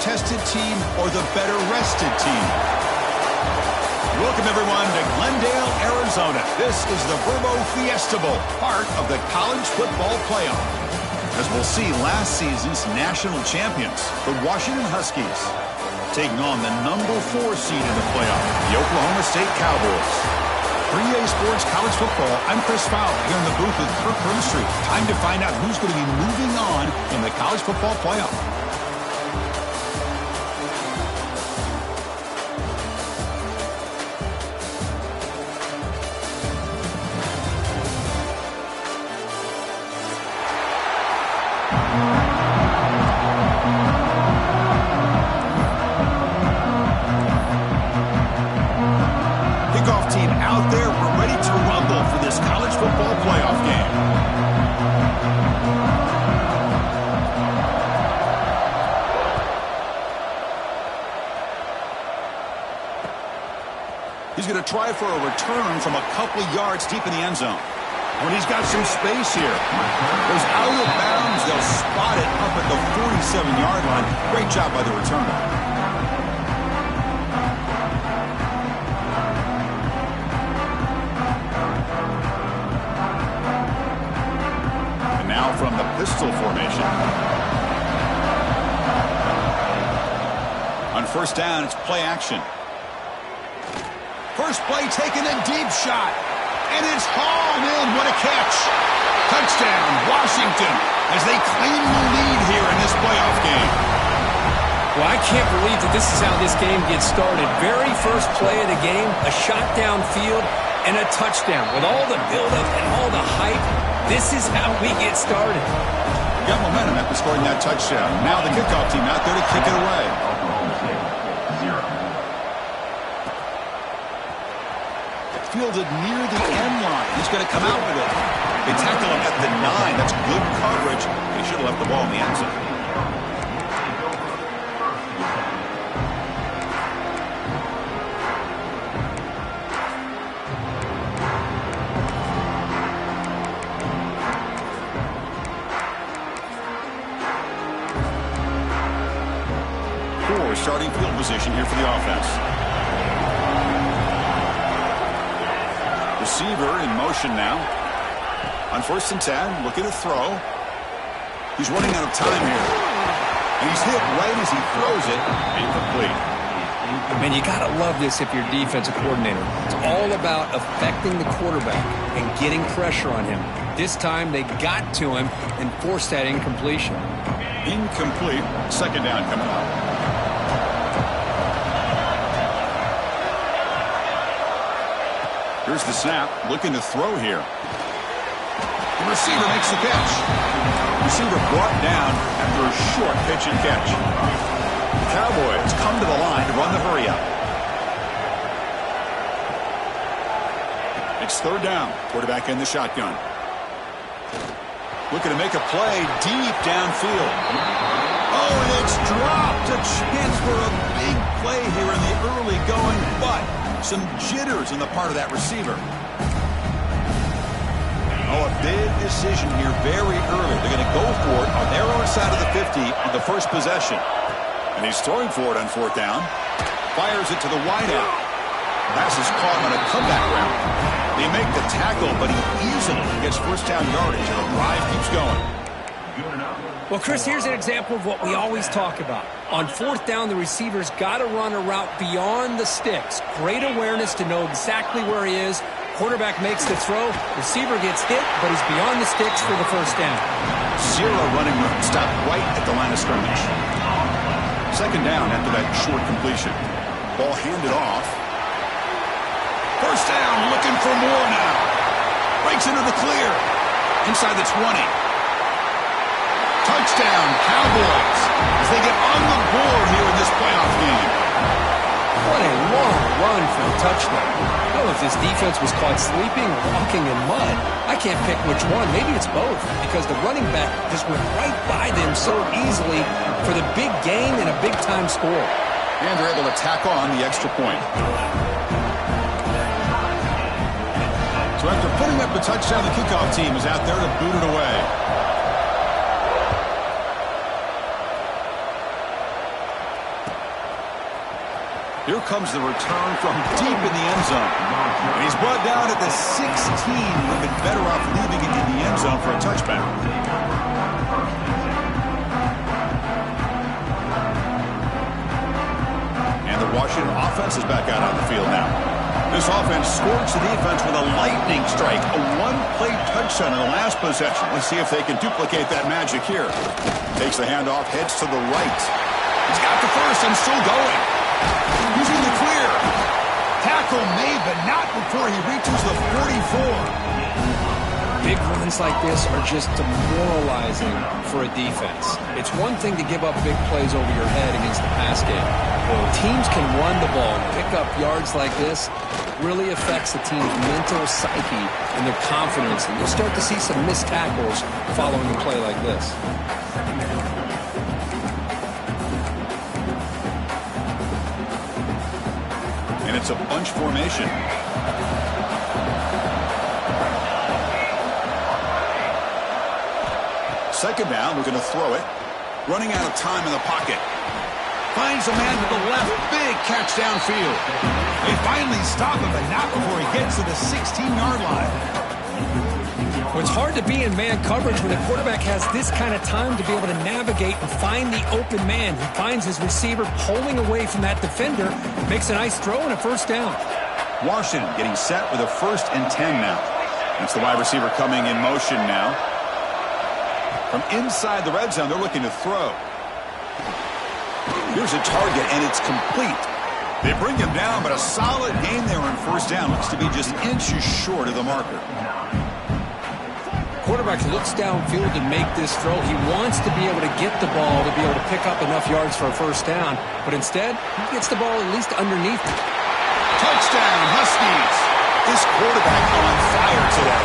tested team or the better rested team? Welcome, everyone, to Glendale, Arizona. This is the Verbo Fiesta Bowl, part of the College Football Playoff. As we'll see, last season's national champions, the Washington Huskies, taking on the number 4 seed in the playoff, the Oklahoma State Cowboys. For EA Sports College Football, I'm Chris Fowler here in the booth with Kirk Brimstreet. Time to find out who's going to be moving on in the College Football Playoff. He's going to try for a return from a couple of yards deep in the end zone. When he's got some space here, goes out of bounds. They'll spot it up at the 47-yard line. Great job by the returner. And now from the pistol formation. On first down, it's play action. First play taken, a deep shot. And it's hauled in. What a catch. Touchdown, Washington, as they claim the lead here in this playoff game. Well, I can't believe that this is how this game gets started. Very first play of the game, a shot downfield, and a touchdown. With all the buildup and all the hype, this is how we get started. Got momentum after scoring that touchdown. Now the kickoff team out there to kick it away. Fielded near the end line. He's going to come out with it. They tackle him at the 9. That's good coverage. They should have left the ball in the end zone. Poor starting field position here for the offense. Receiver in motion now. On first and 10, looking to throw. He's running out of time here. And he's hit right as he throws it. Incomplete. Man, you got to love this if you're a defensive coordinator. It's all about affecting the quarterback and getting pressure on him. This time they got to him and forced that incompletion. Incomplete. Second down coming up. Here's the snap, looking to throw here. The receiver makes the catch. Receiver brought down after a short pitch and catch. The Cowboys come to the line to run the hurry up. It's third down. Quarterback in the shotgun. Looking to make a play deep downfield. Oh, and it's dropped. A chance for a big play here in the early going, but some jitters on the part of that receiver. Oh, a big decision here very early. They're going to go for it on their own side of the 50 on the first possession. And he's throwing for it on fourth down. Fires it to the wideout. Pass is caught on a comeback route. They make the tackle, but he easily gets first down yardage, and the drive keeps going. Well, Chris, here's an example of what we always talk about. On fourth down, the receiver's got to run a route beyond the sticks. Great awareness to know exactly where he is. Quarterback makes the throw. Receiver gets hit, but he's beyond the sticks for the first down. Zero running room. Stopped right at the line of scrimmage. Second down after that short completion. Ball handed off. First down, looking for more now. Breaks into the clear. Inside the 20. Touchdown, Cowboys, as they get on the board here in this playoff game. What a long run for a touchdown. I don't know if this defense was caught sleeping or walking in mud. I can't pick which one. Maybe it's both, because the running back just went right by them so easily for the big gain and a big-time score. And they're able to tack on the extra point. So after putting up the touchdown, the kickoff team is out there to boot it away. Here comes the return from deep in the end zone. And he's brought down at the 16. Would have been better off leaving it in the end zone for a touchback. And the Washington offense is back out on the field now. This offense scorched the defense with a lightning strike, a one-play touchdown in the last possession. Let's see if they can duplicate that magic here. Takes the handoff, heads to the right. He's got the first and still going. Using the clear. Tackle made, but not before he reaches the 44. Big runs like this are just demoralizing for a defense. It's one thing to give up big plays over your head against the pass game. When teams can run the ball and pick up yards like this, it really affects the team's mental psyche and their confidence. And you'll start to see some missed tackles following a play like this. And it's a bunch formation. Second down, we're going to throw it. Running out of time in the pocket. Finds a man to the left. Big catch downfield. They finally stop him, but not before he gets to the 16-yard line. Well, it's hard to be in man coverage when the quarterback has this kind of time to be able to navigate and find the open man. He finds his receiver pulling away from that defender, makes a nice throw and a first down. Washington getting set with a 1st and 10 now. That's the wide receiver coming in motion now. From inside the red zone, they're looking to throw. Here's a target, and it's complete. They bring him down, but a solid gain there on first down. Looks to be just inches short of the marker. Quarterback looks downfield to make this throw. He wants to be able to get the ball to be able to pick up enough yards for a first down, but instead, he gets the ball at least underneath it. Touchdown, Huskies. This quarterback on fire today.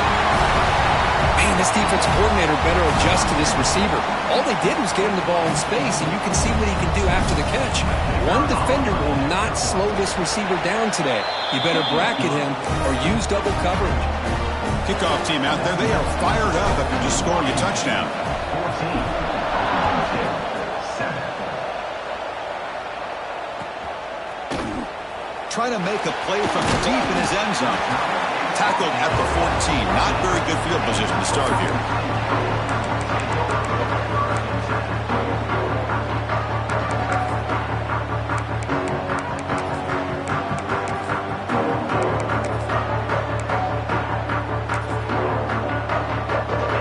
Man, this defense coordinator better adjust to this receiver. All they did was get him the ball in space, and you can see what he can do after the catch. One defender will not slow this receiver down today. You better bracket him or use double coverage. Kickoff team out there, they are fired up after just scoring a touchdown. Trying to make a play from deep in his end zone. Tackled at the 14. Not very good field position to start here.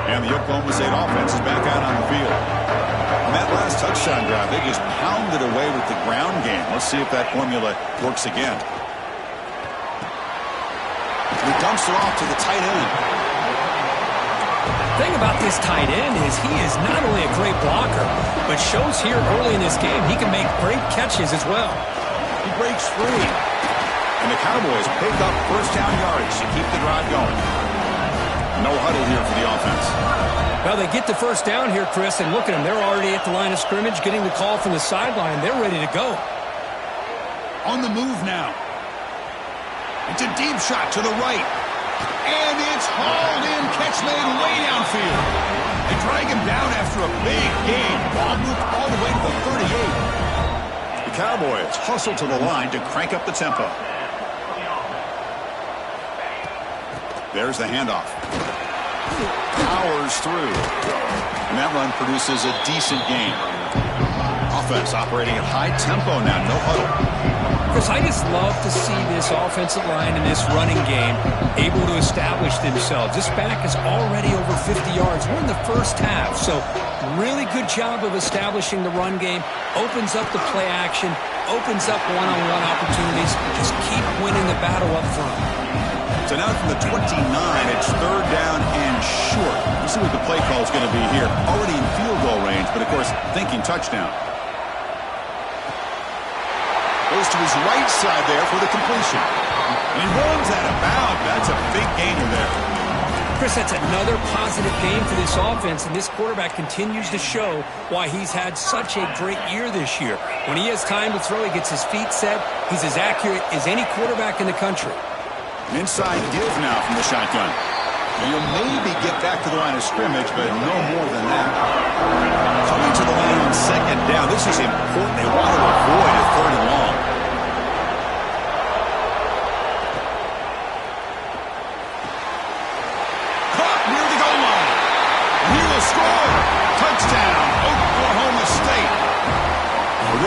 And the Oklahoma State offense is back out on the field. On that last touchdown drive, they just pounded away with the ground game. Let's see if that formula works again. He dumps it off to the tight end. The thing about this tight end is he is not only a great blocker, but shows here early in this game he can make great catches as well. He breaks free. And the Cowboys pick up first down yards to keep the drive going. No huddle here for the offense. Well, they get the first down here, Chris, and look at them. They're already at the line of scrimmage, getting the call from the sideline. They're ready to go. On the move now. It's a deep shot to the right. And it's hauled in. Catch made way downfield. They drag him down after a big gain. Ball moved all the way to the 38. The Cowboys hustle to the line to crank up the tempo. There's the handoff. Powers through. And that run produces a decent gain. Offense operating at high tempo now. No huddle. Chris, I just love to see this offensive line and this running game able to establish themselves. This back is already over 50 yards. We're in the first half, so really good job of establishing the run game. Opens up the play action, opens up one-on-one opportunities. Just keep winning the battle up front. So now from the 29, it's third down and short. Let's see what the play call is going to be here. Already in field goal range, but of course, thinking touchdown. Goes to his right side there for the completion. And he runs out of bounds. That's a big gainer there. Chris, that's another positive game for this offense, and this quarterback continues to show why he's had such a great year this year. When he has time to throw, he gets his feet set. He's as accurate as any quarterback in the country. An inside give now from the shotgun. And you'll maybe get back to the line of scrimmage, but no more than that. Coming to the line on second down. This is important. They want to avoid a third and long.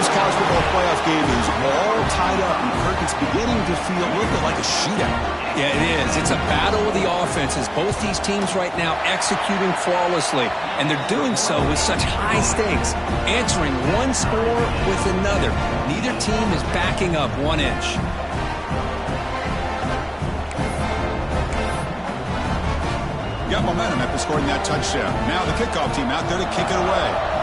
This college football playoff game is all tied up, and Kirk, it's beginning to feel a little bit like a shootout. Yeah, it is. It's a battle of the offenses. Both these teams right now executing flawlessly, and they're doing so with such high stakes, answering one score with another. Neither team is backing up 1 inch. Got momentum after scoring that touchdown. Now the kickoff team out there to kick it away.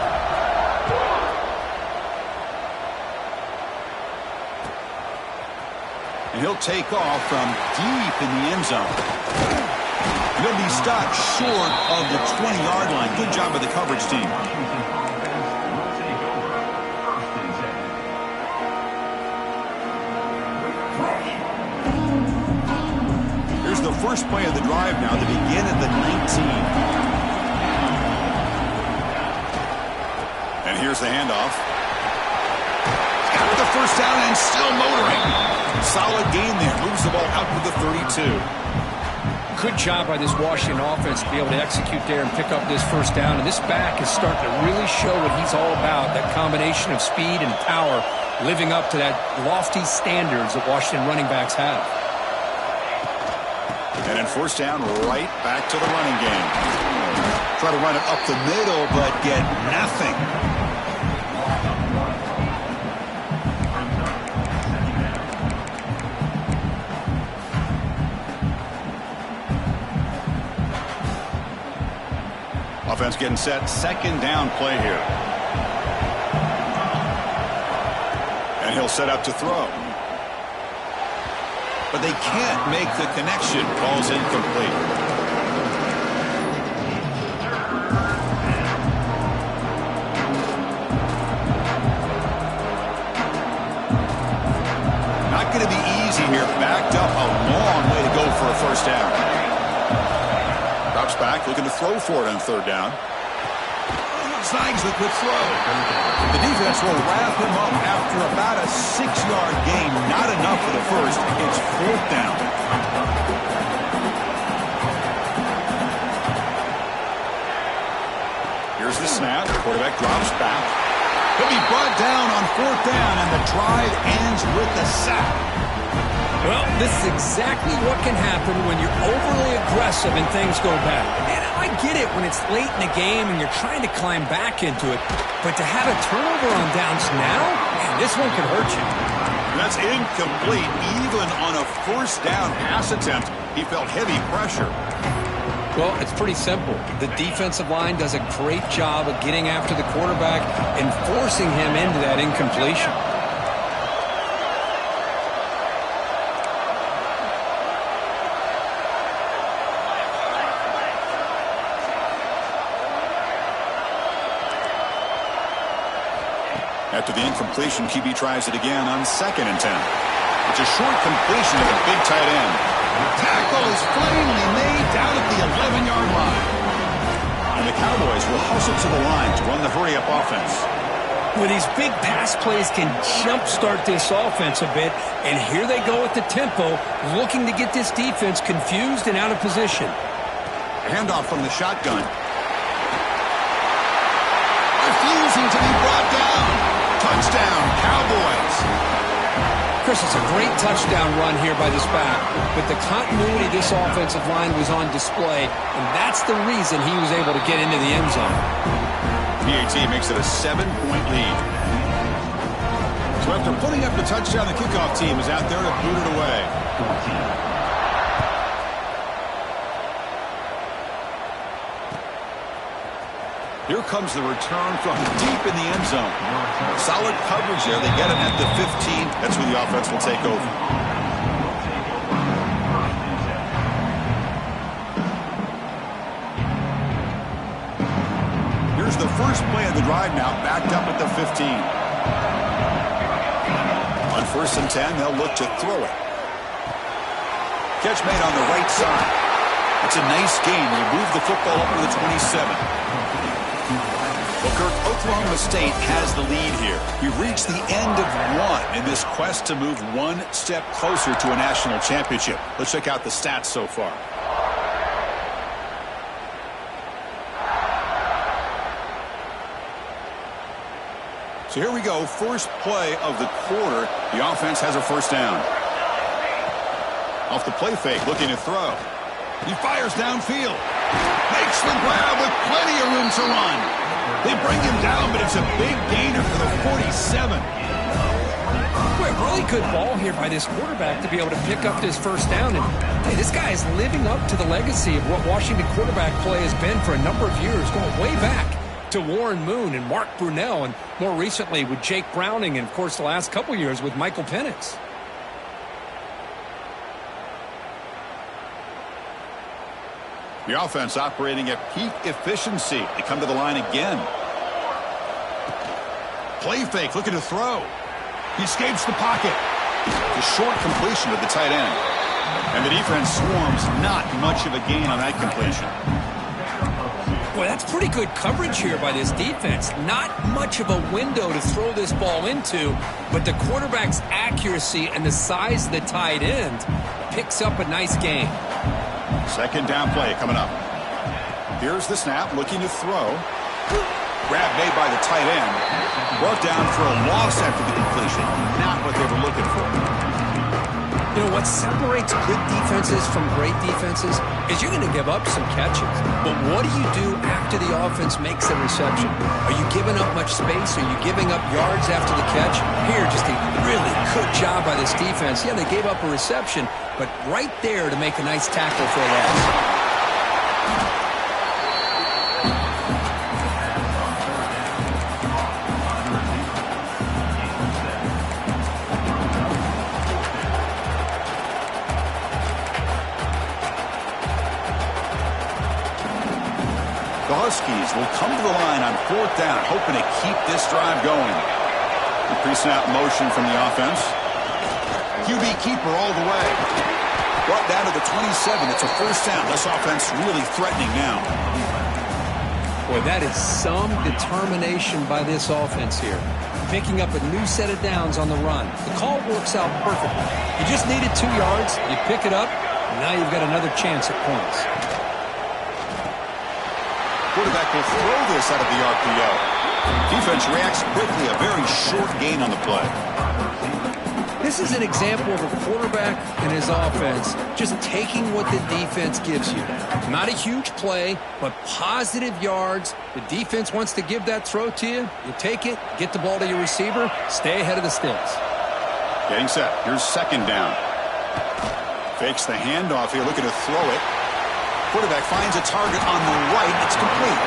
And he'll take off from deep in the end zone. He'll be stopped short of the 20-yard line. Good job by the coverage team. Here's the first play of the drive now to begin at the 19. And here's the handoff. Got the first down and still motoring. Solid gain there. Moves the ball out to the 32. Good job by this Washington offense to be able to execute there and pick up this first down. And this back is starting to really show what he's all about, that combination of speed and power, living up to that lofty standards that Washington running backs have. And then first down, right back to the running game. Try to run it up the middle, but get nothing. Offense getting set. Second down play here. And he'll set up to throw. But they can't make the connection. Ball's incomplete. Not going to be easy here. Backed up a long way to go for a first down. Drops back, looking to throw for it on third down. Snags the quick throw. The defense will wrap him up after about a 6-yard gain. Not enough for the first. It's fourth down. Here's the snap. The quarterback drops back. He'll be brought down on fourth down, and the drive ends with a sack. Well, this is exactly what can happen when you're overly aggressive and things go bad. And I get it when it's late in the game and you're trying to climb back into it. But to have a turnover on downs now, man, this one could hurt you. That's incomplete. Even on a first down pass attempt, he felt heavy pressure. Well, it's pretty simple. The defensive line does a great job of getting after the quarterback and forcing him into that incompletion. After the incompletion, QB tries it again on 2nd and 10. It's a short completion to the big tight end. Tackle is finally made down at the 11-yard line. And the Cowboys will hustle to the line to run the hurry-up offense. Well, these big pass plays can jumpstart this offense a bit, and here they go at the tempo, looking to get this defense confused and out of position. Handoff from the shotgun. Refusing to be brought down. Touchdown, Cowboys. Chris, it's a great touchdown run here by this back, but the continuity of this offensive line was on display, and that's the reason he was able to get into the end zone. PAT makes it a 7-point lead. So after putting up the touchdown, the kickoff team is out there to boot it away. Here comes the return from deep in the end zone. Solid coverage there. They get it at the 15. That's where the offense will take over. Here's the first play of the drive now, backed up at the 15. On 1st and 10, they'll look to throw it. Catch made on the right side. It's a nice gain. They move the football up to the 27. Well, Kirk, Oklahoma State has the lead here. We've reached the end of one in this quest to move one step closer to a national championship. Let's check out the stats so far. So here we go, first play of the quarter. The offense has a first down. Off the play fake, looking to throw. He fires downfield. Makes the grab with plenty of room to run. They bring him down, but it's a big gainer for the 47. Boy, really good ball here by this quarterback to be able to pick up this first down. And hey, this guy is living up to the legacy of what Washington quarterback play has been for a number of years, going way back to Warren Moon and Mark Brunell, and more recently with Jake Browning, and of course the last couple years with Michael Penix. The offense operating at peak efficiency. They come to the line again. Play fake, looking to throw. He escapes the pocket. A short completion to the tight end. And the defense swarms, not much of a gain on that completion. Boy, that's pretty good coverage here by this defense. Not much of a window to throw this ball into, but the quarterback's accuracy and the size of the tight end picks up a nice gain. Second down play coming up. Here's the snap, looking to throw. Grab made by the tight end. Brought down for a loss after the completion. Not what they were looking for. You know, what separates good defenses from great defenses is you're going to give up some catches. But what do you do after the offense makes the reception? Are you giving up much space? Are you giving up yards after the catch? Here, just a really good job by this defense. Yeah, they gave up a reception, but right there to make a nice tackle for a loss. The Huskies will come to the line on fourth down, hoping to keep this drive going. The pre-snap motion from the offense. QB keeper all the way. Brought down to the 27. It's a first down. This offense really threatening now. Boy, that is some determination by this offense here. Picking up a new set of downs on the run. The call works out perfectly. You just needed 2 yards. You pick it up. And now you've got another chance at points. Quarterback will throw this out of the RPO. Defense reacts quickly. A very short gain on the play. This is an example of a quarterback and his offense just taking what the defense gives you. Not a huge play, but positive yards. The defense wants to give that throw to you. You take it, get the ball to your receiver, stay ahead of the sticks. Getting set. Here's second down. Fakes the handoff here, looking to throw it. Quarterback finds a target on the right. It's complete.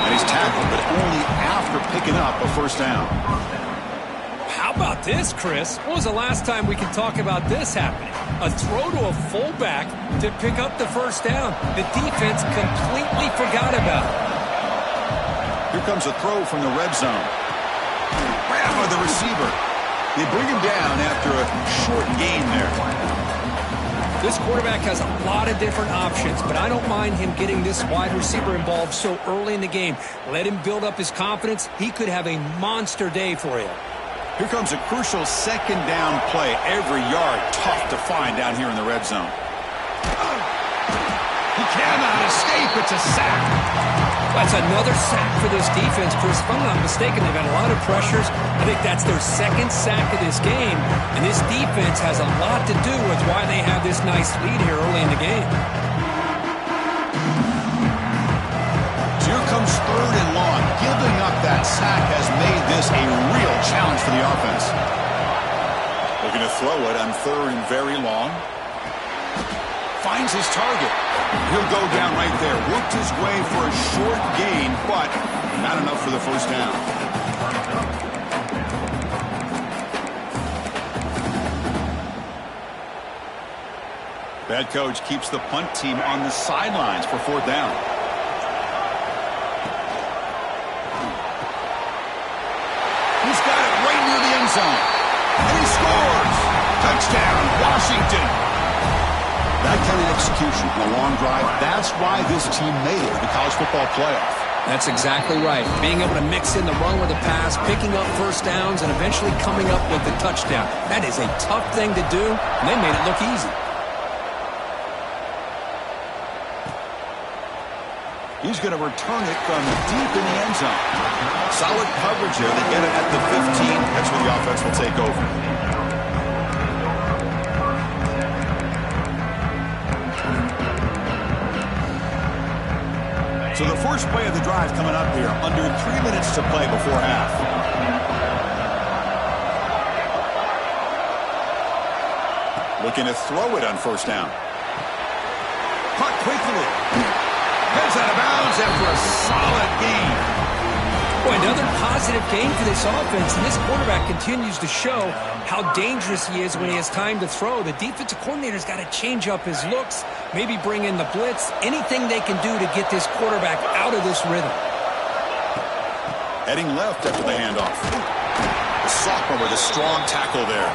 And he's tackled, but only after picking up a first down. How about this, Chris? When was the last time we could talk about this happening? A throw to a fullback to pick up the first down. The defense completely forgot about it. Here comes a throw from the red zone. Grab by the receiver. They bring him down after a short gain there. This quarterback has a lot of different options, but I don't mind him getting this wide receiver involved so early in the game. Let him build up his confidence. He could have a monster day for you. Here comes a crucial second down play. Every yard tough to find down here in the red zone. He cannot escape. It's a sack. That's another sack for this defense, Chris. If I'm not mistaken, they've had a lot of pressures. I think that's their second sack of this game. And this defense has a lot to do with why they have this nice lead here early in the game. So here comes third and long. Giving up that sack has made this a real challenge for the offense. Looking to throw it on third and very long. Finds his target. He'll go down right there. Worked his way for a short gain, but not enough for the first down. Bad coach keeps the punt team on the sidelines for fourth down. He's got it right near the end zone. And he scores! Touchdown, Washington! That kind of execution on a long drive, that's why this team made it to the college football playoff. That's exactly right. Being able to mix in the run with the pass, picking up first downs, and eventually coming up with the touchdown. That is a tough thing to do, and they made it look easy. He's going to return it from deep in the end zone. Solid coverage there. They get it at the 15. That's where the offense will take over. So the first play of the drive coming up here. Under 3 minutes to play before half. Looking to throw it on first down. Caught quickly. Heads out of bounds after a solid gain. Boy, another positive game for this offense, and this quarterback continues to show how dangerous he is when he has time to throw. The defensive coordinator's got to change up his looks, maybe bring in the blitz, anything they can do to get this quarterback out of this rhythm. Heading left after the handoff. The sophomore with a strong tackle there.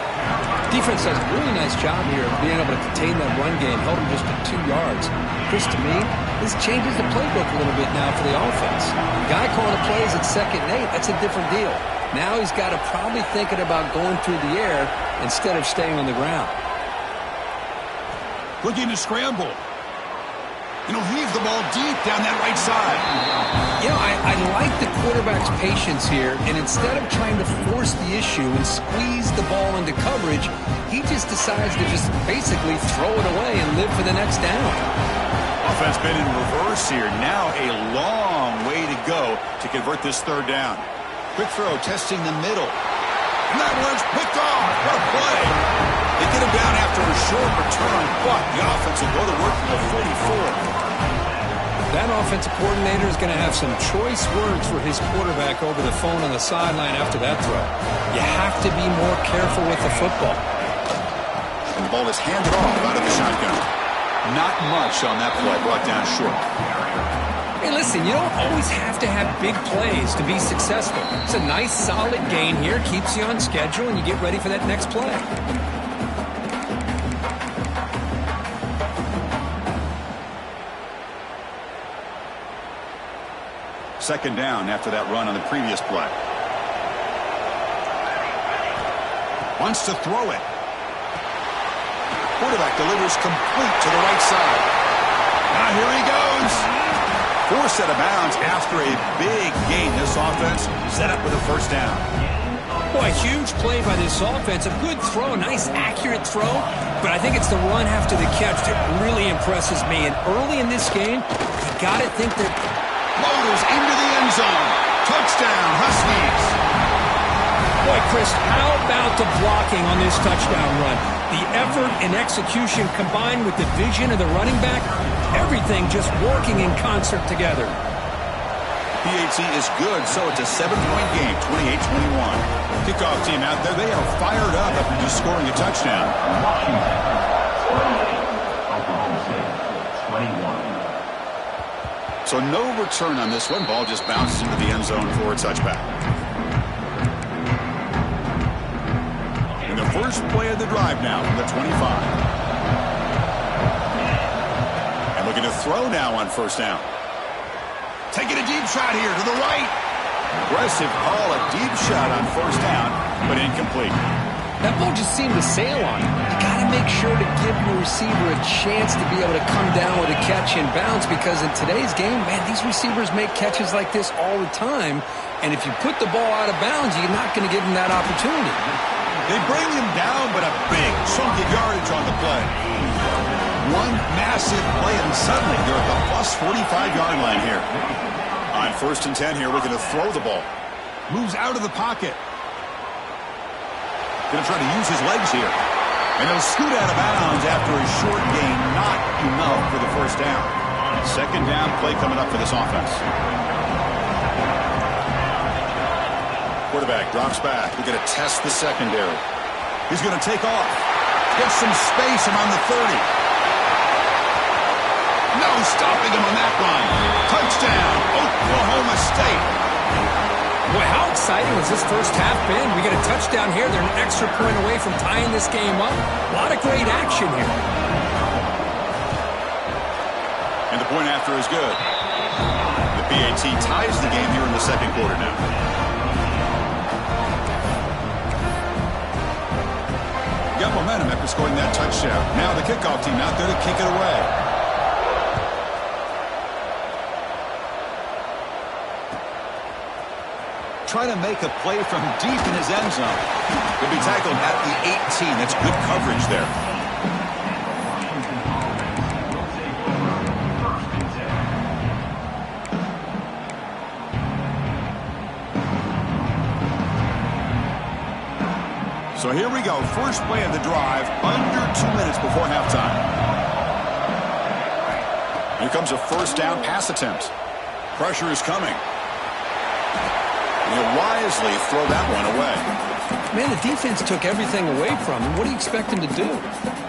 Defense does a really nice job here of being able to contain that run game, held him just to 2 yards. Chris, to me, this changes the playbook a little bit now for the offense. The guy calling the plays at 2nd and 8, that's a different deal. Now he's got to probably thinking about going through the air instead of staying on the ground. Looking to scramble. And he'll heave the ball deep down that right side. You know, I like the quarterback's patience here, and instead of trying to force the issue and squeeze the ball into coverage, he just decides to just basically throw it away and live for the next down. Offense been in reverse here. Now a long way to go to convert this 3rd down. Quick throw, testing the middle. And that one's picked off. What a play. They get him down after a short return, but the offense will go to work from the 44. That offensive coordinator is going to have some choice words for his quarterback over the phone on the sideline after that throw. You have to be more careful with the football. And the ball is handed off out of the shotgun. Not much on that play, brought down short. Hey, listen, you don't always have to have big plays to be successful. It's a nice, solid gain here, keeps you on schedule, and you get ready for that next play. Second down after that run on the previous play. Wants to throw it. Quarterback delivers complete to the right side. Now here he goes. 4 set of bounds after a big gain. This offense set up with a first down. Boy, huge play by this offense. A good throw, nice accurate throw. But I think it's the run after the catch that really impresses me. And early in this game, you got to think that Floaters into the end zone. Touchdown, Huskies. Boy, Chris, how about the blocking on this touchdown run? The effort and execution combined with the vision of the running back, everything just working in concert together. PAT is good, so it's a 7-point game, 28-21. Kickoff team out there, they are fired up after just scoring a touchdown. So no return on this one. Ball just bounces into the end zone for a touchback. And the first play of the drive now from the 25. And looking to throw now on first down. Taking a deep shot here to the right. Aggressive call, a deep shot on first down, but incomplete. That ball just seemed to sail on him. You got to make sure to give your receiver a chance to be able to come down with a catch and bounce, because in today's game, man, these receivers make catches like this all the time. And if you put the ball out of bounds, you're not going to give them that opportunity. They bring him down, but a big chunk of yardage on the play. One massive play, and suddenly they're at the plus 45-yard line here. On 1st and 10 here, looking to throw the ball. Moves out of the pocket. Going to try to use his legs here. And he'll scoot out of bounds after a short gain. Not enough for the first down. Second down play coming up for this offense. Quarterback drops back. We're going to test the secondary. He's going to take off. Get some space around the 30. No stopping him on that run. Touchdown, Oklahoma State. Boy, how exciting has this first half been? We get a touchdown here. They're an extra point away from tying this game up. A lot of great action here. And the point after is good. The PAT ties the game here in the second quarter now. Got momentum after scoring that touchdown. Now the kickoff team out there to kick it away. try to make a play from deep in his end zone. He'll be tackled at the 18. That's good coverage there. So here we go. First play of the drive, under 2 minutes before halftime. Here comes a first down pass attempt. Pressure is coming. He'll wisely throw that one away. Man, the defense took everything away from him. What do you expect him to do?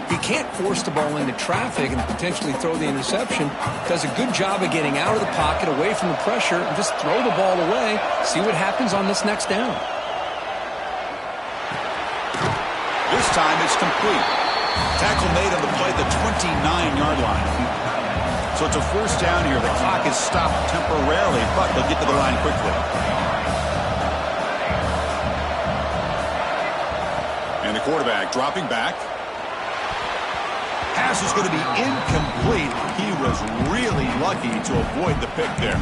He can't force the ball into traffic and potentially throw the interception. Does a good job of getting out of the pocket, away from the pressure, and just throw the ball away. See what happens on this next down. This time it's complete. Tackle made on the play at the 29-yard line. So it's a first down here. The clock is stopped temporarily, but they'll get to the line quickly. And the quarterback dropping back. Pass is going to be incomplete. He was really lucky to avoid the pick there.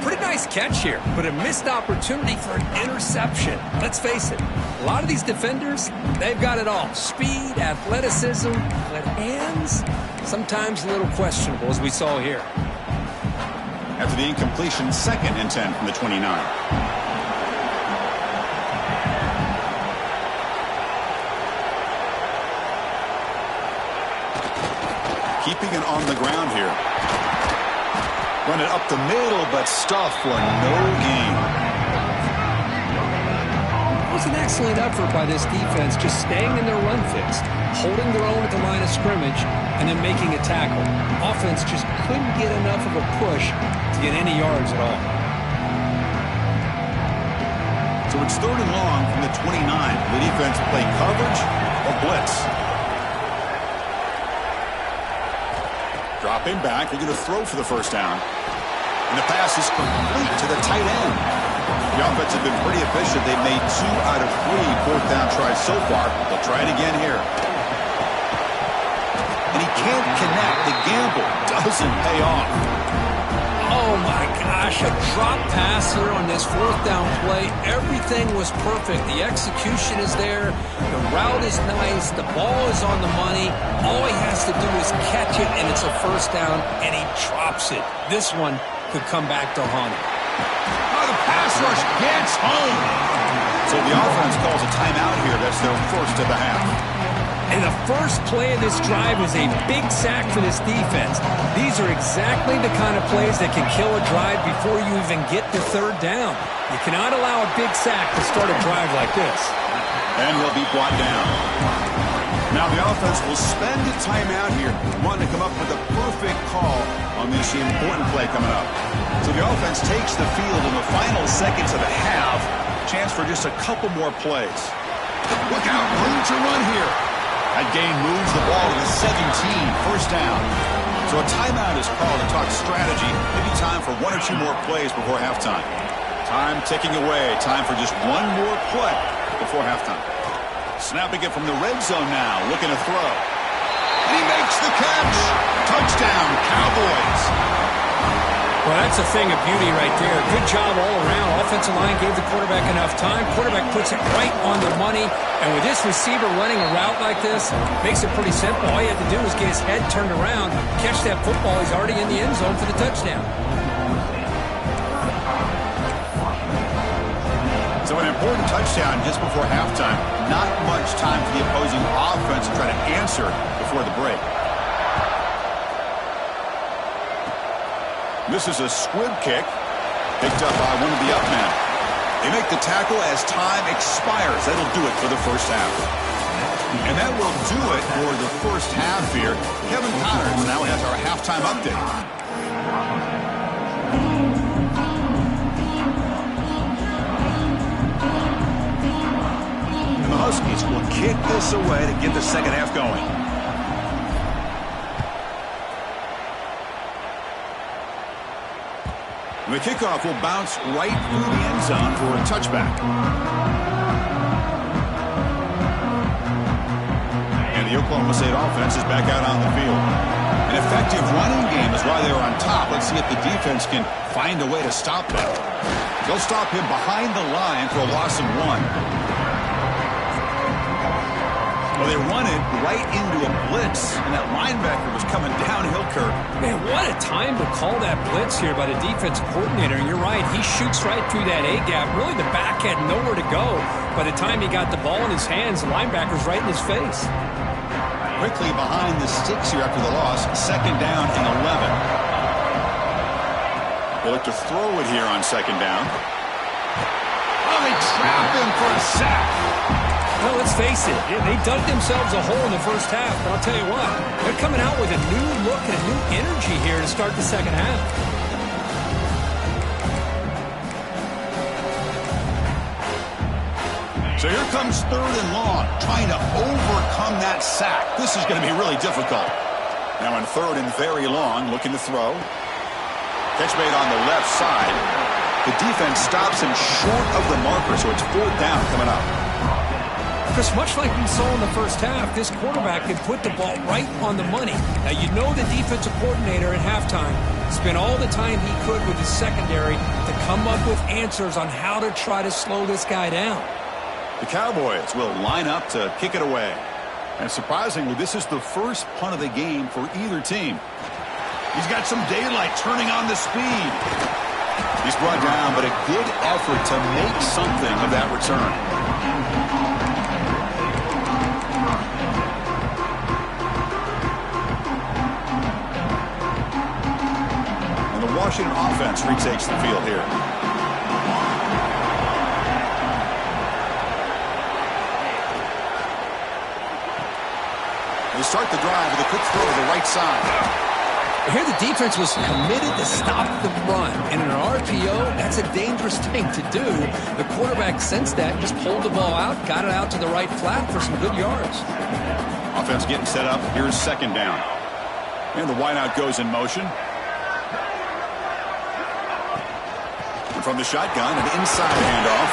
Pretty nice catch here, but a missed opportunity for an interception. Let's face it, a lot of these defenders, they've got it all. Speed, athleticism, but hands, sometimes a little questionable, as we saw here. After the incompletion, 2nd and 10 from the 29. Keeping it on the ground here. Run it up the middle, but stuffed for no gain. It was an excellent effort by this defense, just staying in their run fix, holding their own at the line of scrimmage, and then making a tackle. Offense just couldn't get enough of a push to get any yards at all. So it's 3rd and long from the 29. The defense play coverage or blitz. Dropping back, they're going to throw for the first down. And the pass is complete to the tight end. The offense has been pretty efficient. They've made 2 out of 3 fourth down tries so far. They'll try it again here. And he can't connect. The gamble doesn't pay off. Oh my gosh, a drop pass here on this 4th down play. Everything was perfect. The execution is there. The route is nice. The ball is on the money. All he has to do is catch it, and it's a first down, and he drops it. This one could come back to haunt him. Oh, the pass rush gets home. So the offense calls a timeout here. That's their first of the half. And the first play of this drive is a big sack for this defense. These are exactly the kind of plays that can kill a drive before you even get to 3rd down. You cannot allow a big sack to start a drive like this. And he'll be brought down. Now the offense will spend a timeout here, wanting to come up with a perfect call on this important play coming up. So the offense takes the field in the final seconds of the half. Chance for just a couple more plays. Look out, room to run here. That gain moves the ball to the 17, first down. So a timeout is called to talk strategy. Maybe time for 1 or 2 more plays before halftime. Time ticking away. Time for just 1 more play before halftime. Snapping it from the red zone now, looking to throw. And he makes the catch. Touchdown, Cowboys. Well, that's a thing of beauty right there. Good job all around. Offensive line gave the quarterback enough time. Quarterback puts it right on the money. And with this receiver running a route like this, makes it pretty simple. All you have to do is get his head turned around, catch that football. He's already in the end zone for the touchdown. So an important touchdown just before halftime. Not much time for the opposing offense to try to answer before the break. This is a squib kick picked up by one of the up men. They make the tackle as time expires. That'll do it for the first half. And that will do it for the first half here. Kevin Connors now has our halftime update. And the Huskies will kick this away to get the second half going. The kickoff will bounce right through the end zone for a touchback. And the Oklahoma State offense is back out on the field. An effective running game is why they were on top. Let's see if the defense can find a way to stop that. They'll stop him behind the line for a loss of 1. Well, they run it right into a blitz, and that linebacker was coming downhill, Kirk. Man, what a time to call that blitz here by the defense coordinator. And you're right, he shoots right through that A-gap. Really, the back had nowhere to go. By the time he got the ball in his hands, the linebacker's right in his face. Quickly behind the sticks here after the loss, 2nd down and 11. They look to throw it here on 2nd down. Oh, they trap him for a sack. Well, let's face it, they dug themselves a hole in the first half, but I'll tell you what, they're coming out with a new look and a new energy here to start the second half. So here comes 3rd and long, trying to overcome that sack. This is going to be really difficult. Now on 3rd and very long, looking to throw. Catch made on the left side. The defense stops him short of the marker, so it's 4th down coming up. Chris, much like we saw in the first half, this quarterback can put the ball right on the money. Now, you know the defensive coordinator at halftime spent all the time he could with his secondary to come up with answers on how to try to slow this guy down. The Cowboys will line up to kick it away. And surprisingly, this is the first punt of the game for either team. He's got some daylight turning on the speed. He's brought down, but a good effort to make something of that return. Washington offense retakes the field here. They start the drive with a quick throw to the right side. Here the defense was committed to stop the run. And in an RPO, that's a dangerous thing to do. The quarterback sensed that, just pulled the ball out, got it out to the right flat for some good yards. Offense getting set up. Here's 2nd down. And the wideout goes in motion. From the shotgun, an inside handoff.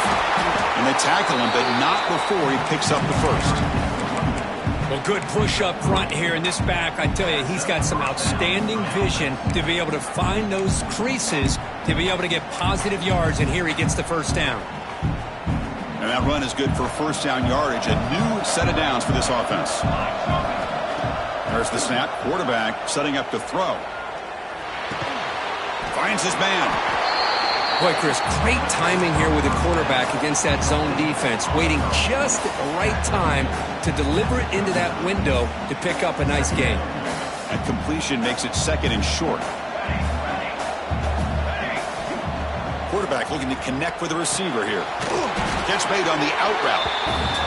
And they tackle him, but not before he picks up the first. Well, good push up front here in this back. I tell you, he's got some outstanding vision to be able to find those creases, to be able to get positive yards, and here he gets the 1st down. And that run is good for 1st down yardage. A new set of downs for this offense. There's the snap. Quarterback setting up to throw. Finds his man. Boy, Chris, great timing here with the quarterback against that zone defense, waiting just at the right time to deliver it into that window to pick up a nice gain. That completion makes it 2nd and short. Quarterback looking to connect with the receiver here. Catch made on the out route.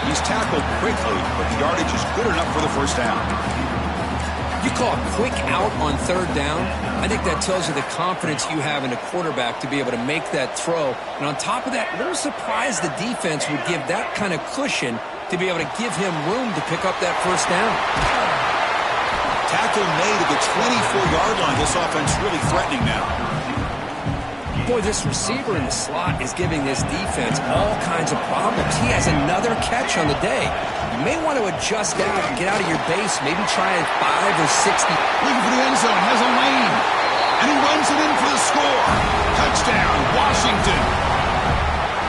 He's tackled quickly, but the yardage is good enough for the 1st down. You call a quick out on 3rd down, I think that tells you the confidence you have in a quarterback to be able to make that throw. And on top of that, a little surprised the defense would give that kind of cushion to be able to give him room to pick up that 1st down. Tackle made at the 24-yard line. This offense really threatening now. Boy, this receiver in the slot is giving this defense all kinds of problems. He has another catch on the day. You may want to adjust out and get out of your base. Maybe try at 5 or 60. Looking for the end zone. Has a lane. And he runs it in for the score. Touchdown, Washington.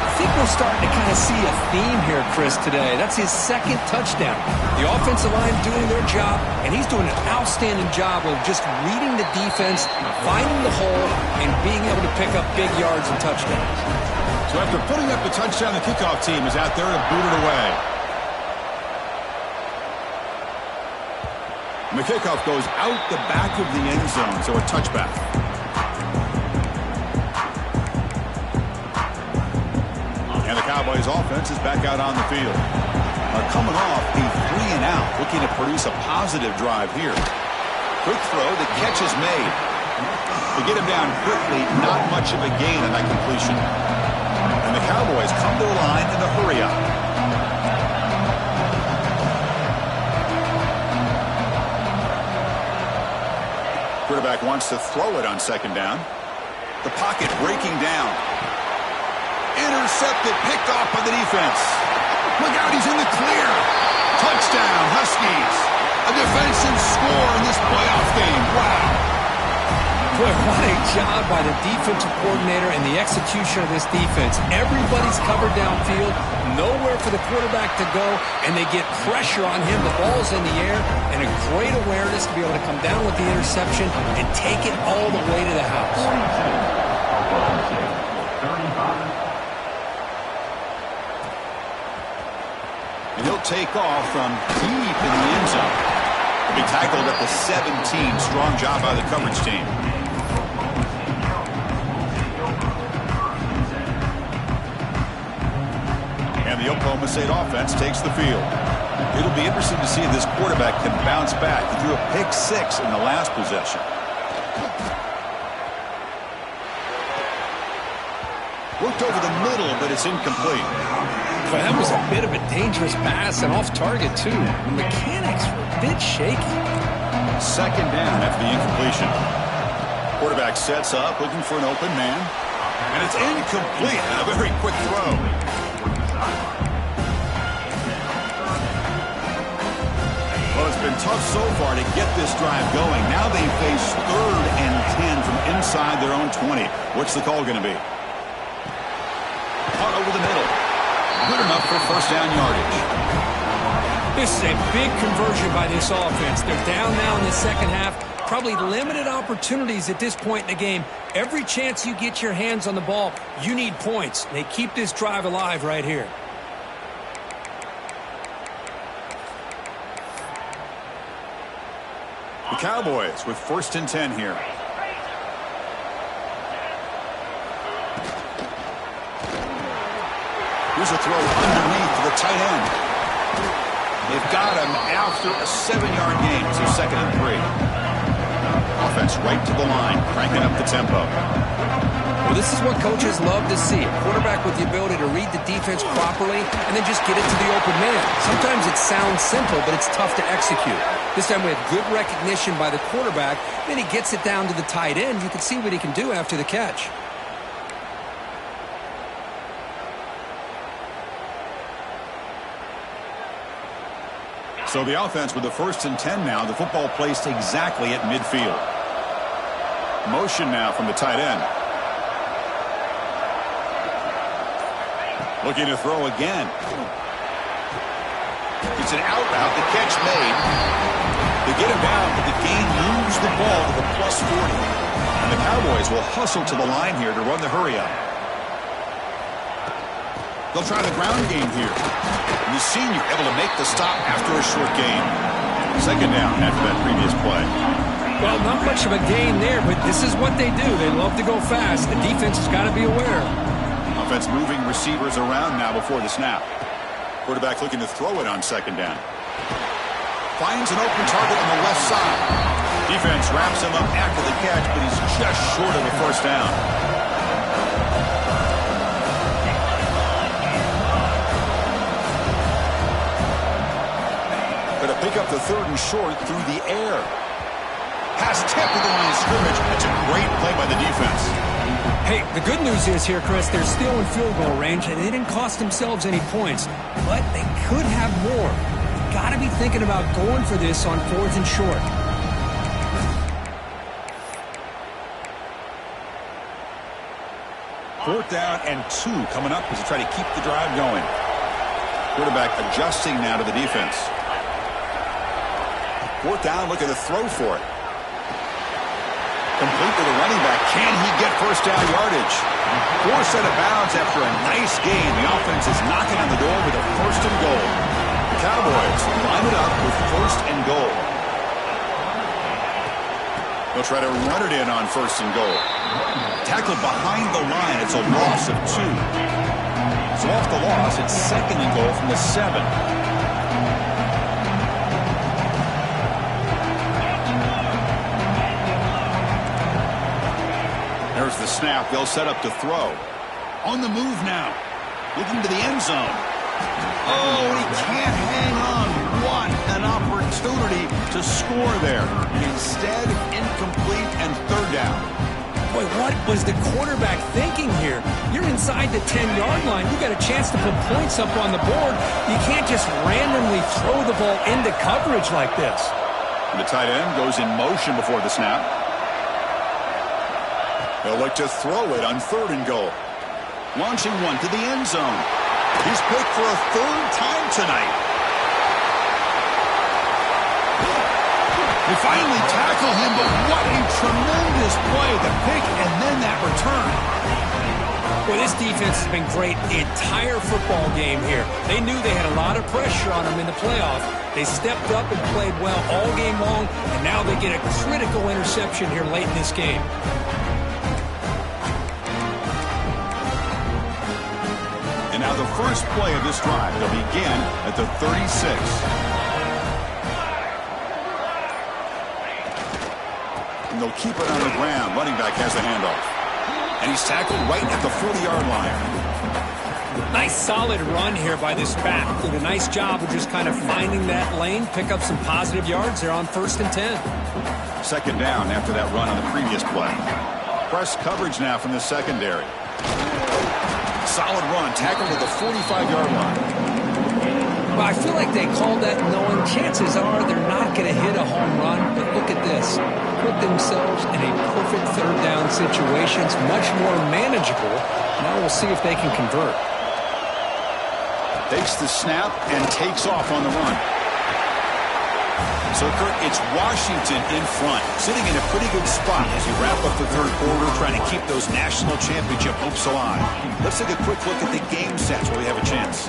I think we're starting to kind of see a theme here, Chris, today. That's his 2nd touchdown. The offensive line doing their job, and he's doing an outstanding job of just reading the defense, finding the hole, and being able to pick up big yards and touchdowns. So after putting up the touchdown, the kickoff team is out there to boot it away. And the kickoff goes out the back of the end zone, so a touchback. And the Cowboys offense is back out on the field. Coming off a 3-and-out, looking to produce a positive drive here. Quick throw, the catch is made. To get him down quickly, not much of a gain on that completion. And the Cowboys come to the line in a hurry-up. Quarterback wants to throw it on 2nd down. The pocket breaking down. Intercepted, picked off by the defense. Look out, he's in the clear. Touchdown, Huskies. defensive score in this playoff game. Wow. Boy, what a job by the defensive coordinator and the execution of this defense. Everybody's covered downfield, nowhere for the quarterback to go, and they get pressure on him. The ball's in the air, and a great awareness to be able to come down with the interception and take it all the way to the house. And he'll take off from deep in the end zone. He'll be tackled at the 17. Strong job by the coverage team. And the Oklahoma State offense takes the field. It'll be interesting to see if this quarterback can bounce back. He threw a pick 6 in the last possession. Worked over the middle, but it's incomplete. But that was a bit of a dangerous pass and off target, too. The mechanics were a bit shaky. Second down after the incompletion. Quarterback sets up, looking for an open man. And it's incomplete. A very quick throw. Well, it's been tough so far to get this drive going. Now they face 3rd and 10 from inside their own 20. What's the call going to be? Caught over the middle. Good enough for first down yardage. This is a big conversion by this offense. They're down now in the second half. Probably limited opportunities at this point in the game. Every chance you get your hands on the ball, you need points. They keep this drive alive right here. The Cowboys with 1st and 10 here. Here's a throw underneath to the tight end. They've got him after a 7-yard gain, so 2nd and 3. Offense right to the line, cranking up the tempo. Well, this is what coaches love to see. A quarterback with the ability to read the defense properly and then just get it to the open man. Sometimes it sounds simple, but it's tough to execute. This time we have good recognition by the quarterback. Then he gets it down to the tight end. You can see what he can do after the catch. So the offense with the 1st and 10 now. The football placed exactly at midfield. Motion now from the tight end. Looking to throw again. It's an out route. The catch made. They get him down, but the game moves the ball to the +40. And the Cowboys will hustle to the line here to run the hurry up. They'll try the ground game here. And the senior able to make the stop after a short gain. 2nd down after that previous play. Well, not much of a gain there, but this is what they do. They love to go fast. The defense has got to be aware. Offense moving receivers around now before the snap. Quarterback looking to throw it on 2nd down. Finds an open target on the left side. Defense wraps him up after the catch, but he's just short of a first down. Going to pick up the 3rd and short through the air. Pass tipped to the line of scrimmage. That's a great play by the defense. Hey, the good news is here, Chris, they're still in field goal range, and they didn't cost themselves any points. But they could have more. You've got to be thinking about going for this on 4th and short. Fourth down and 2 coming up as they try to keep the drive going. Quarterback adjusting now to the defense. 4th down, look at the throw for it. Complete to the running back. Can he get first down yardage? 4 set of bounds after a nice gain. The offense is knocking on the door with a 1st and goal. The Cowboys line it up with 1st and goal. They'll try to run it in on 1st and goal. Tackled behind the line. It's a loss of 2. So off the loss, it's 2nd and goal from the 7. There's the snap. They'll set up to throw. On the move now. Looking to the end zone. Oh, he can't hang on. What an opportunity to score there. Instead, incomplete and 3rd down. Boy, what was the quarterback thinking here? You're inside the 10-yard line. You got a chance to put points up on the board. You can't just randomly throw the ball into coverage like this. And the tight end goes in motion before the snap. They'll look to throw it on 3rd and goal. Launching one to the end zone. He's picked for a 3rd time tonight. They finally tackle him, but what a tremendous play. The pick and then that return. Well, this defense has been great the entire football game here. They knew they had a lot of pressure on them in the playoff. They stepped up and played well all game long, and now they get a critical interception here late in this game. And now the first play of this drive, they'll begin at the 36. And they'll keep it on the ground. Running back has the handoff. And he's tackled right at the 40-yard line. Nice solid run here by this back. Did a nice job of just kind of finding that lane, pick up some positive yards there on 1st and 10. 2nd down after that run on the previous play. Press coverage now from the secondary. Solid run, tackled at the 45-yard line. Well, I feel like they called that knowing chances are they're not going to hit a home run. But look at this. Put themselves in a perfect 3rd down situation. It's much more manageable. Now we'll see if they can convert. Takes the snap and takes off on the run. So, Kurt, it's Washington in front, sitting in a pretty good spot as you wrap up the 3rd quarter, trying to keep those national championship hopes alive. Let's take a quick look at the game sets where we have a chance.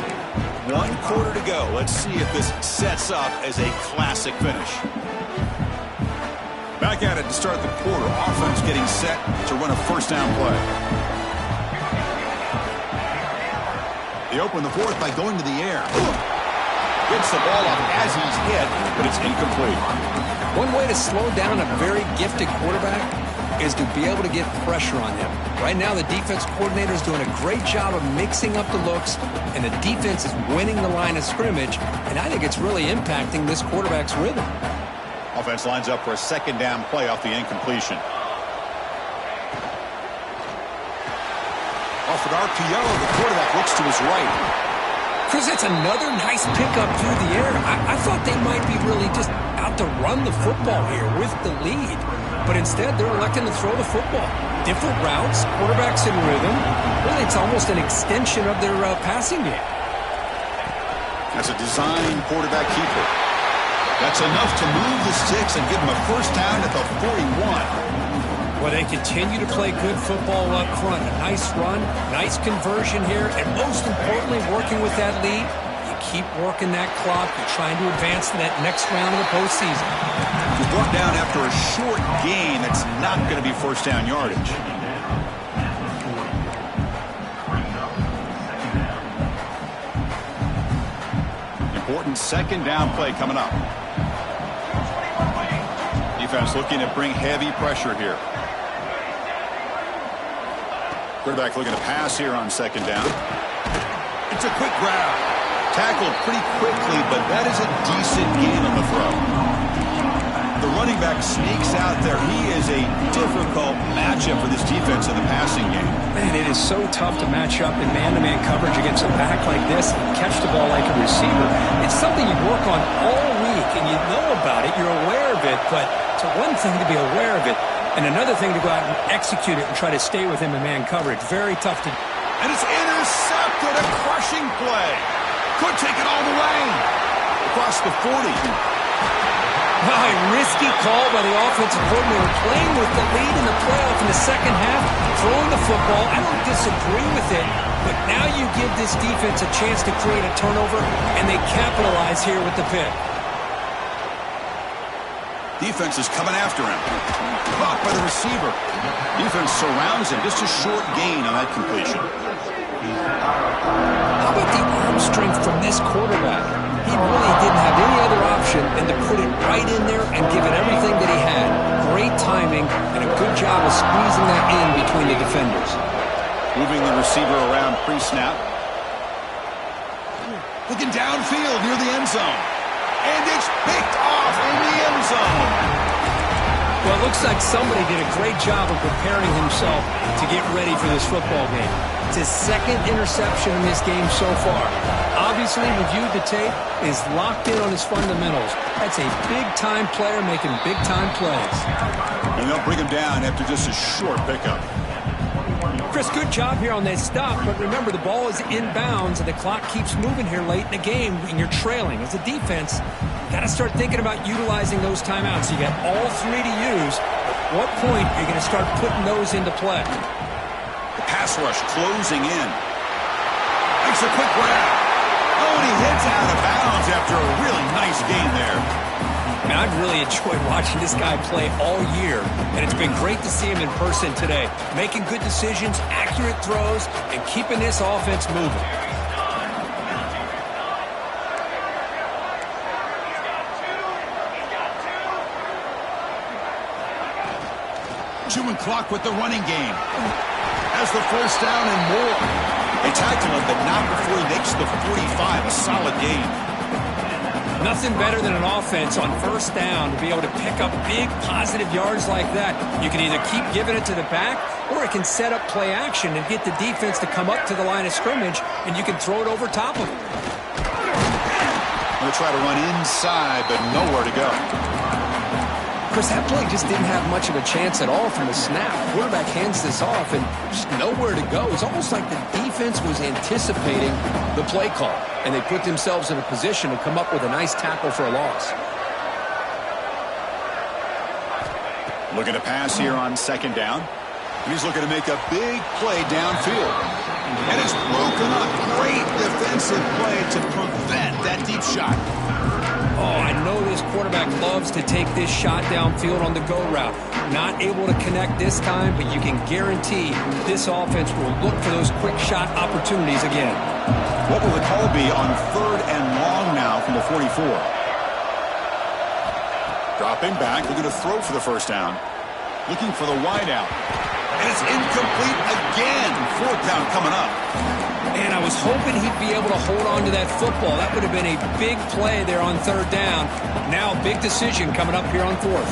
1 quarter to go. Let's see if this sets up as a classic finish. Back at it to start the quarter. Offense getting set to run a 1st down play. They open the 4th by going to the air. Gets the ball up as he's hit, but it's incomplete. One way to slow down a very gifted quarterback is to be able to get pressure on him. Right now, the defense coordinator is doing a great job of mixing up the looks, and the defense is winning the line of scrimmage, and I think it's really impacting this quarterback's rhythm. Offense lines up for a 2nd down play off the incompletion. Off an RPO, the quarterback looks to his right. Chris, it's another nice pickup through the air. I thought they might be really just out to run the football here with the lead. But instead, they're electing to throw the football. Different routes, quarterbacks in rhythm. Really, it's almost an extension of their passing game. That's a design quarterback keeper. That's enough to move the sticks and give them a 1st down at the 41. Well, they continue to play good football up front. A nice run, nice conversion here, and most importantly, working with that lead, you keep working that clock. You're trying to advance to that next round of the postseason. You're brought down after a short gain that's not going to be 1st down yardage. Important 2nd down play coming up. Defense looking to bring heavy pressure here. Quarterback looking to pass here on 2nd down. It's a quick grab. Tackled pretty quickly, but that is a decent gain on the throw. The running back sneaks out there. He is a difficult matchup for this defense in the passing game. Man, it is so tough to match up in man-to-man coverage against a back like this and catch the ball like a receiver. It's something you work on all week, and you know about it. You're aware of it, but it's one thing to be aware of it, and another thing to go out and execute it and try to stay with him in man coverage. Very tough to do. And it's intercepted. A crushing play. Could take it all the way. Across the 40. Wow, a risky call by the offensive coordinator, playing with the lead in the playoff in the 2nd half, throwing the football. I don't disagree with it, but now you give this defense a chance to create a turnover, and they capitalize here with the pick. Defense is coming after him. Caught by the receiver. Defense surrounds him. Just a short gain on that completion. How about the arm strength from this quarterback? He really didn't have any other option than to put it right in there and give it everything that he had. Great timing and a good job of squeezing that in between the defenders. Moving the receiver around pre-snap. Looking downfield near the end zone. And it's picked off in the end zone. Well, it looks like somebody did a great job of preparing himself to get ready for this football game. It's his second interception in this game so far. Obviously, reviewed the tape, is locked in on his fundamentals. That's a big-time player making big-time plays. And they'll bring him down after just a short pickup. Chris, good job here on that stop, but remember, the ball is inbounds, and the clock keeps moving here late in the game, and you're trailing. As a defense, you got to start thinking about utilizing those timeouts. You got all three to use. At what point are you going to start putting those into play? The pass rush closing in. Makes a quick grab. Oh, and he hits out of bounds after a really nice gain there. I mean, I've really enjoyed watching this guy play all year, and it's been great to see him in person today. Making good decisions, accurate throws, and keeping this offense moving. Chewing clock with the running game. Has the first down and more. They tackle him, but not before he makes the 45. A solid gain. Nothing better than an offense on first down to be able to pick up big positive yards like that. You can either keep giving it to the back, or it can set up play action and get the defense to come up to the line of scrimmage, and you can throw it over top of them. Going to try to run inside, but nowhere to go. Chris, that play just didn't have much of a chance at all from the snap. Quarterback hands this off and just nowhere to go. It's almost like the defense was anticipating the play call, and they put themselves in a position to come up with a nice tackle for a loss. Looking to pass here on second down. And he's looking to make a big play downfield. And it's broken up. Great defensive play to prevent that deep shot. Oh, I know this quarterback loves to take this shot downfield on the go route. Not able to connect this time, but you can guarantee this offense will look for those quick shot opportunities again. What will the call be on third and long now from the 44? Dropping back, looking to throw for the first down. Looking for the wide out. And it's incomplete again. Fourth down coming up. And I was hoping he'd be able to hold on to that football. That would have been a big play there on third down. Now, big decision coming up here on fourth.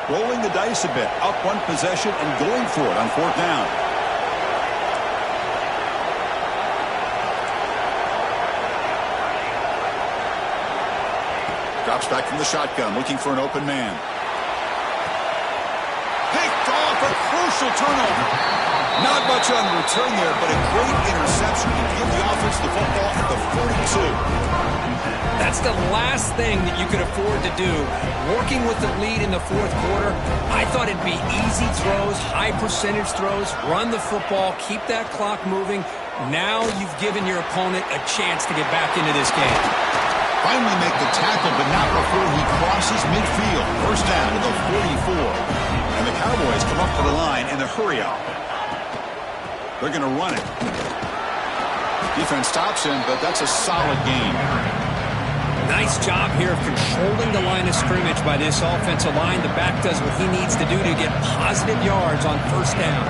Rolling the dice a bit, up one possession and going for it on fourth down. Drops back from the shotgun, looking for an open man. Picked off, a crucial turnover. Not much on return there, but a great interception to give the offense the football at the 42. That's the last thing that you could afford to do. Working with the lead in the fourth quarter, I thought it'd be easy throws, high percentage throws, run the football, keep that clock moving. Now you've given your opponent a chance to get back into this game. Finally make the tackle, but not before he crosses midfield. First down to the 44. And the Cowboys come up to the line in the hurry up. They're going to run it. Defense stops him, but that's a solid game. Nice job here of controlling the line of scrimmage by this offensive line. The back does what he needs to do to get positive yards on first down.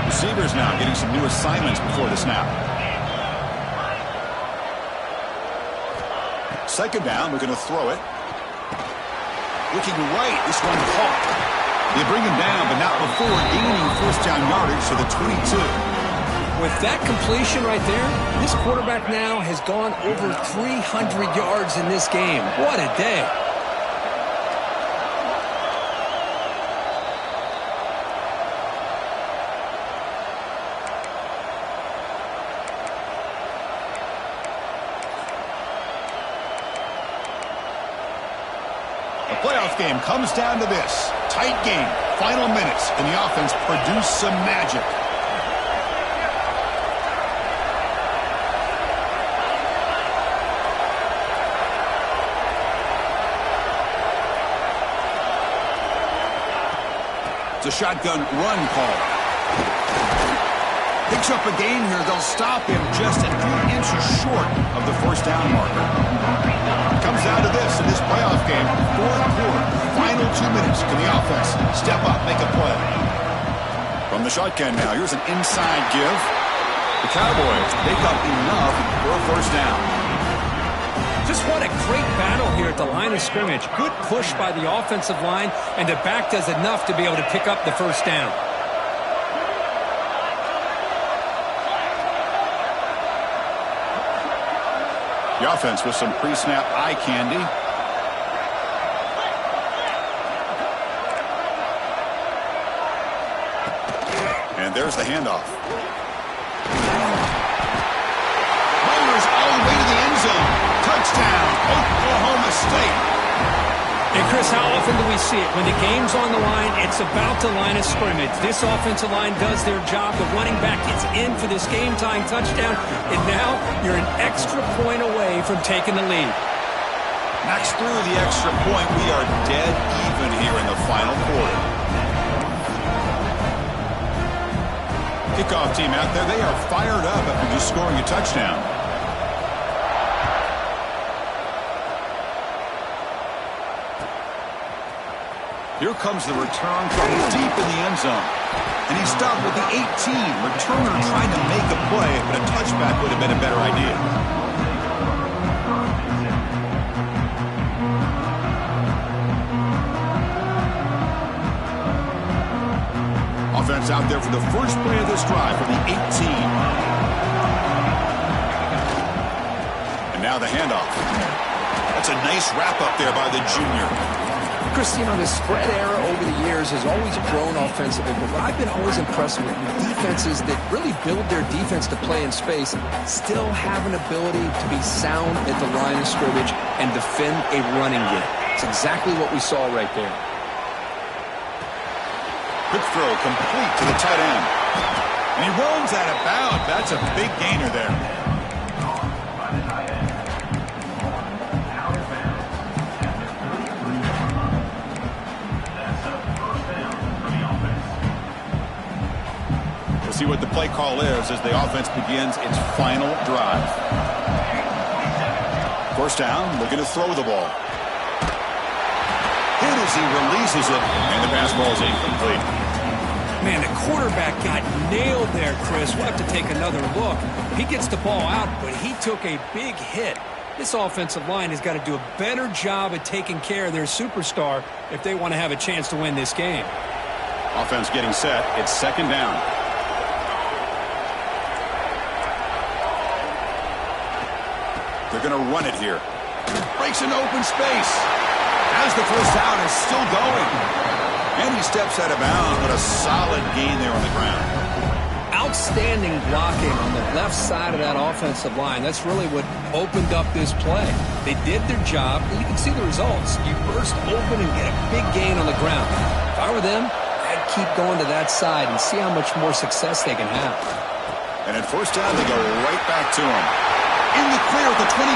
Receivers now getting some new assignments before the snap. Second down, we're going to throw it. Looking right, this one caught. They bring him down, but not before gaining first down yardage to the 22. With that completion right there, this quarterback now has gone over 300 yards in this game. What a day. The playoff game comes down to this. Tight game, final minutes, and the offense produced some magic. It's a shotgun run call. Picks up a gain here. They'll stop him just a few inches short of the first down marker. Comes down to this in this playoff game. Fourth quarter, final 2 minutes. Can the offense step up, make a play? From the shotgun now, here's an inside give. The Cowboys pick up enough for a first down. Just what a great battle here at the line of scrimmage. Good push by the offensive line, and the back does enough to be able to pick up the first down. The offense with some pre-snap eye candy. And there's the handoff. Rollers all the way to the end zone. Touchdown, Oklahoma State. And Chris, how often do we see it? When the game's on the line, it's about the line of scrimmage. This offensive line does their job. The running back gets in for this game-tying touchdown, and now you're an extra point away from taking the lead. Max through the extra point. We are dead even here in the final quarter. Kickoff team out there. They are fired up after just scoring a touchdown. Here comes the return from deep in the end zone. And he stopped with the 18. Returner trying to make a play, but a touchback would have been a better idea. Offense out there for the first play of this drive from the 18. And now the handoff. That's a nice wrap up there by the junior. Chris, you know, the spread era over the years has always grown offensively, but what I've been always impressed with defenses that really build their defense to play in space still have an ability to be sound at the line of scrimmage and defend a running game. It's exactly what we saw right there. Quick throw complete to the tight end. And he runs out of bounds. That's a big gainer there. See what the play call is as the offense begins its final drive. First down, looking to throw the ball. Hit as he releases it, and the pass ball is incomplete. Man, the quarterback got nailed there, Chris. We'll have to take another look. He gets the ball out, but he took a big hit. This offensive line has got to do a better job at taking care of their superstar if they want to have a chance to win this game. Offense getting set. It's second down. They're going to run it here. Breaks into open space. As the first down is still going. And he steps out of bounds, but a solid gain there on the ground. Outstanding blocking on the left side of that offensive line. That's really what opened up this play. They did their job, and you can see the results. You burst open and get a big gain on the ground. If I were them, I'd keep going to that side and see how much more success they can have. And at first down, they go right back to him. In the clear at the 25.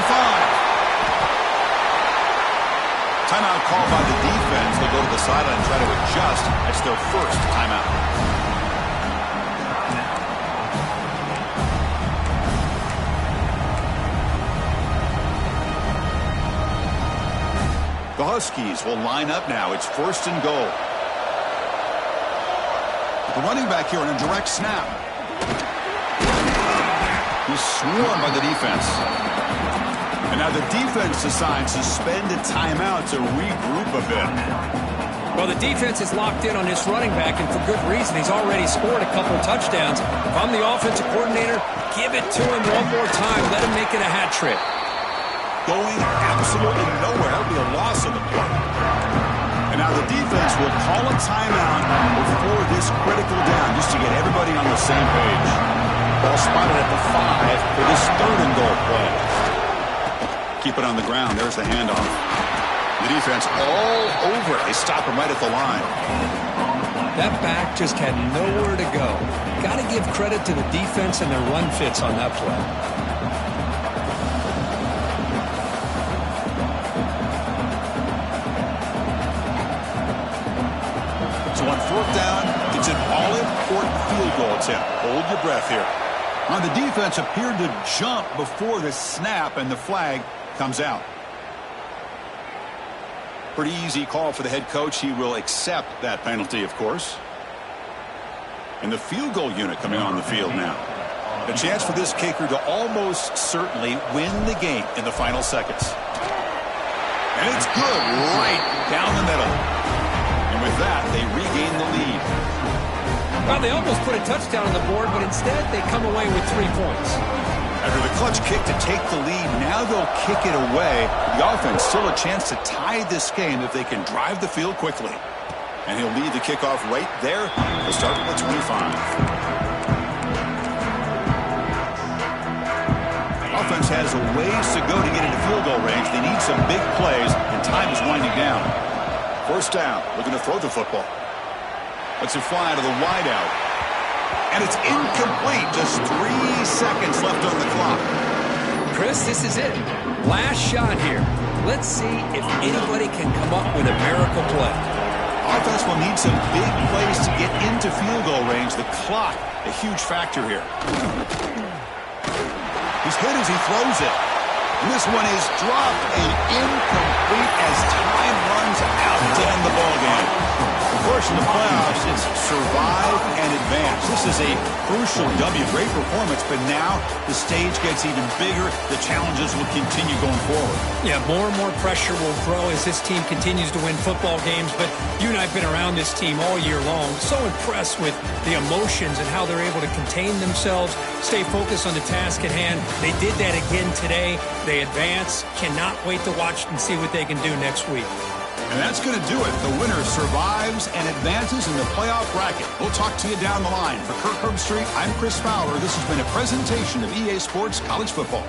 Timeout called by the defense. They go to the sideline and try to adjust. That's their first timeout. The Huskies will line up now. It's first and goal. The running back here on a direct snap. He's swarmed by the defense. And now the defense decides to spend a timeout to regroup a bit. Well, the defense is locked in on this running back, and for good reason. He's already scored a couple of touchdowns. If I'm the offensive coordinator, give it to him one more time. Let him make it a hat trick. Going absolutely nowhere. That'll be a loss of the play. And now the defense will call a timeout before this critical down, just to get everybody on the same page. Ball spotted at the 5 for this third and goal play. Keep it on the ground. There's the handoff. The defense all over it. They stop him right at the line. That back just had nowhere to go. Got to give credit to the defense and their run fits on that play. So on fourth down, it's an all-important field goal attempt. Hold your breath here. Now, the defense appeared to jump before the snap, and the flag comes out. Pretty easy call for the head coach. He will accept that penalty, of course. And the field goal unit coming on the field now. A chance for this kicker to almost certainly win the game in the final seconds. And it's good right down the middle. And with that, they regain the lead. Well, they almost put a touchdown on the board, but instead they come away with 3 points. After the clutch kick to take the lead, now they'll kick it away. The offense still a chance to tie this game if they can drive the field quickly. And he'll lead the kickoff right there. They'll start with the 25. Offense has a ways to go to get into field goal range. They need some big plays, and time is winding down. First down, looking to throw the football. Lets it fly to the wideout. And it's incomplete. Just 3 seconds left on the clock. Chris, this is it. Last shot here. Let's see if anybody can come up with a miracle play. Offense will need some big plays to get into field goal range. The clock, a huge factor here. He's hit as he throws it. And this one is dropped and incomplete as time runs out to end the ball game. Of course, in the playoffs, it's survive and advance. This is a crucial W. Great performance, but now the stage gets even bigger. The challenges will continue going forward. Yeah, more and more pressure will grow as this team continues to win football games. But you and I have been around this team all year long. So impressed with the emotions and how they're able to contain themselves, stay focused on the task at hand. They did that again today. They advance. Cannot wait to watch and see what they can do next week. And that's going to do it. The winner survives and advances in the playoff bracket. We'll talk to you down the line. For Kirk Herbstreit, I'm Chris Fowler. This has been a presentation of EA Sports College Football.